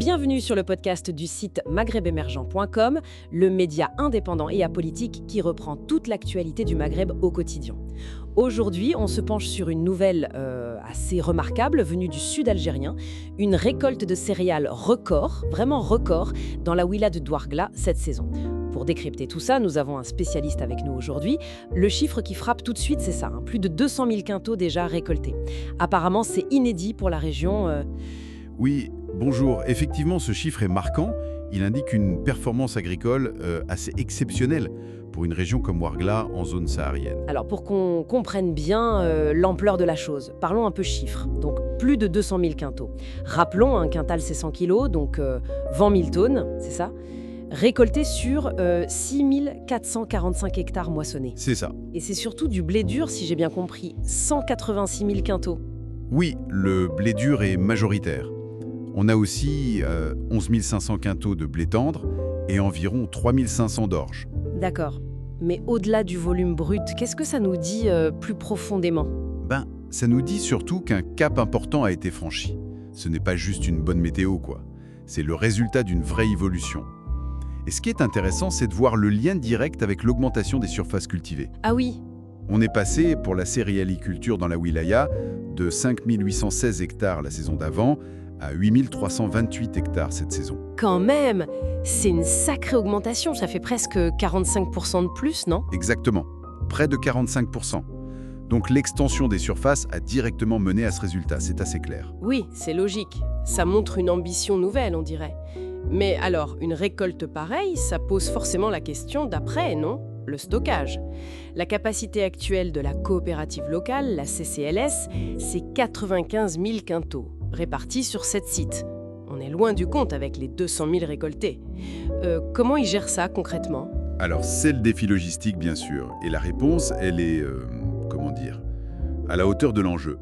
Bienvenue sur le podcast du site maghrebemergent.com, le média indépendant et apolitique qui reprend toute l'actualité du Maghreb au quotidien. Aujourd'hui, on se penche sur une nouvelle assez remarquable venue du sud algérien, une récolte de céréales record, vraiment record, dans la wilaya de Douargla cette saison. Pour décrypter tout ça, nous avons un spécialiste avec nous aujourd'hui. Le chiffre qui frappe tout de suite, c'est ça, plus de 200 000 quintaux déjà récoltés. Apparemment, c'est inédit pour la région. Oui, bonjour. Effectivement, ce chiffre est marquant. Il indique une performance agricole assez exceptionnelle pour une région comme Ouargla en zone saharienne. Alors, pour qu'on comprenne bien l'ampleur de la chose, parlons un peu chiffres. Donc, plus de 200 000 quintaux. Rappelons, un quintal, c'est 100 kilos, donc 20 000 tonnes, c'est ça ? Récolté sur 6 445 hectares moissonnés. C'est ça. Et c'est surtout du blé dur, si j'ai bien compris, 186 000 quintaux. Oui, le blé dur est majoritaire. On a aussi 11 500 quintaux de blé tendre et environ 3 500 d'orge. D'accord. Mais au-delà du volume brut, qu'est-ce que ça nous dit plus profondément ? Ça nous dit surtout qu'un cap important a été franchi. Ce n'est pas juste une bonne météo, quoi. C'est le résultat d'une vraie évolution. Et ce qui est intéressant, c'est de voir le lien direct avec l'augmentation des surfaces cultivées. Ah oui. On est passé, pour la céréaliculture dans la wilaya, de 5 816 hectares la saison d'avant à 8 328 hectares cette saison. Quand même, c'est une sacrée augmentation, ça fait presque 45% de plus, non ? Exactement, près de 45%. Donc l'extension des surfaces a directement mené à ce résultat, c'est assez clair. Oui, c'est logique. Ça montre une ambition nouvelle, on dirait. Mais alors, une récolte pareille, ça pose forcément la question d'après, non ? Le stockage. La capacité actuelle de la coopérative locale, la CCLS, c'est 95 000 quintaux, répartis sur 7 sites. On est loin du compte avec les 200 000 récoltés. Comment ils gèrent ça concrètement ? Alors c'est le défi logistique bien sûr, et la réponse, elle est, à la hauteur de l'enjeu.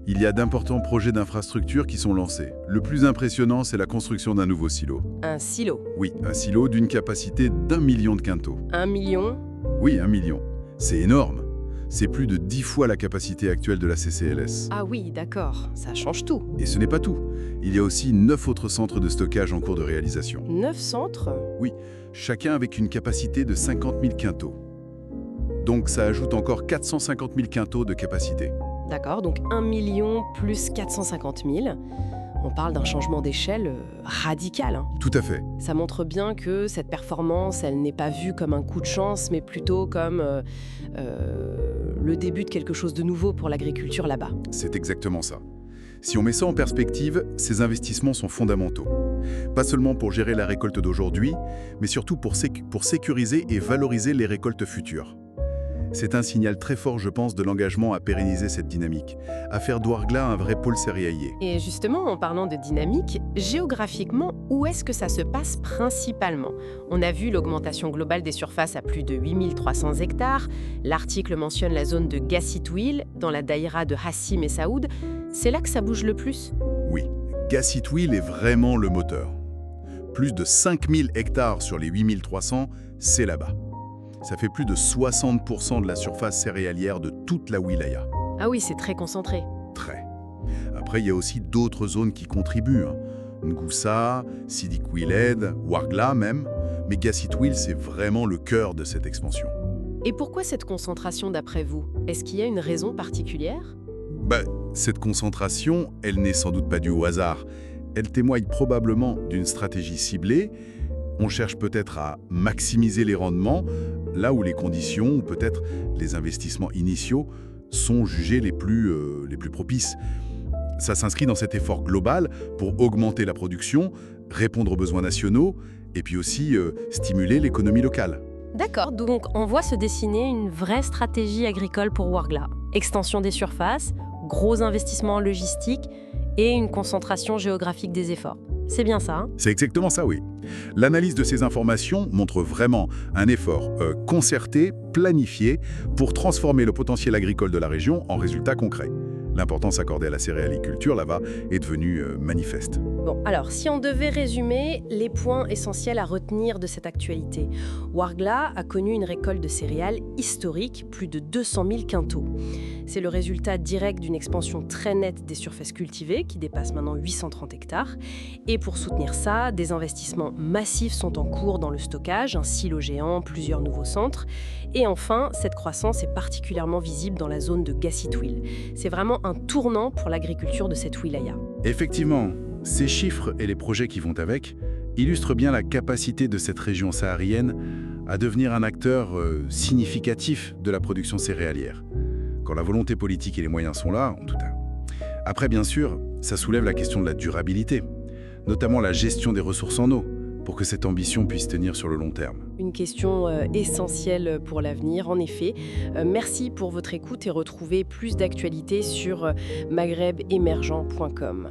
Il y a d'importants projets d'infrastructure qui sont lancés. Le plus impressionnant, c'est la construction d'un nouveau silo. Un silo ? Oui, un silo d'une capacité d'1 million de quintaux. 1 million ? Oui, 1 million. C'est énorme. C'est plus de 10 fois la capacité actuelle de la CCLS. Ah oui, d'accord, ça change tout. Et ce n'est pas tout. Il y a aussi 9 autres centres de stockage en cours de réalisation. 9 centres ? Oui, chacun avec une capacité de 50 000 quintaux. Donc ça ajoute encore 450 000 quintaux de capacité. D'accord, donc 1 million plus 450 000. On parle d'un changement d'échelle radical, hein. Tout à fait. Ça montre bien que cette performance, elle n'est pas vue comme un coup de chance, mais plutôt comme le début de quelque chose de nouveau pour l'agriculture là-bas. C'est exactement ça. Si on met ça en perspective, ces investissements sont fondamentaux. Pas seulement pour gérer la récolte d'aujourd'hui, mais surtout pour sécuriser et valoriser les récoltes futures. C'est un signal très fort, je pense, de l'engagement à pérenniser cette dynamique, à faire d'Ouargla un vrai pôle céréalier. Et justement, en parlant de dynamique, géographiquement, où est-ce que ça se passe principalement ? On a vu l'augmentation globale des surfaces à plus de 8 300 hectares. L'article mentionne la zone de Gassitouil, dans la daïra de Hassim et Saoud. C'est là que ça bouge le plus ? Oui, Gassitouil est vraiment le moteur. Plus de 5000 hectares sur les 8300, c'est là-bas. Ça fait plus de 60% de la surface céréalière de toute la wilaya. Ah oui, c'est très concentré. Très. Après, il y a aussi d'autres zones qui contribuent. Ngoussa, Sidi Kouiled, Ouargla même. Mais Gassitouil, c'est vraiment le cœur de cette expansion. Et pourquoi cette concentration d'après vous ? Est-ce qu'il y a une raison particulière ? Cette concentration, elle n'est sans doute pas due au hasard. Elle témoigne probablement d'une stratégie ciblée. On cherche peut-être à maximiser les rendements, là où les conditions, ou peut-être les investissements initiaux, sont jugés les plus propices. Ça s'inscrit dans cet effort global pour augmenter la production, répondre aux besoins nationaux, et puis aussi stimuler l'économie locale. D'accord, donc on voit se dessiner une vraie stratégie agricole pour Ouargla. Extension des surfaces, gros investissements en logistique et une concentration géographique des efforts. C'est bien ça, hein ? C'est exactement ça, oui. L'analyse de ces informations montre vraiment un effort concerté, planifié, pour transformer le potentiel agricole de la région en résultats concrets. L'importance accordée à la céréaliculture, là-bas, est devenue manifeste. Bon, alors, si on devait résumer les points essentiels à retenir de cette actualité, Ouargla a connu une récolte de céréales historique, plus de 200 000 quintaux. C'est le résultat direct d'une expansion très nette des surfaces cultivées, qui dépasse maintenant 830 hectares. Et pour soutenir ça, des investissements massifs sont en cours dans le stockage, un silo géant, plusieurs nouveaux centres. Et enfin, cette croissance est particulièrement visible dans la zone de Gassitouil. C'est vraiment un tournant pour l'agriculture de cette wilaya. Effectivement, ces chiffres et les projets qui vont avec illustrent bien la capacité de cette région saharienne à devenir un acteur significatif de la production céréalière. Quand la volonté politique et les moyens sont là, en tout cas. Après, bien sûr, ça soulève la question de la durabilité, notamment la gestion des ressources en eau, pour que cette ambition puisse tenir sur le long terme. Une question essentielle pour l'avenir, en effet. Merci pour votre écoute et retrouvez plus d'actualités sur maghrebemergent.com.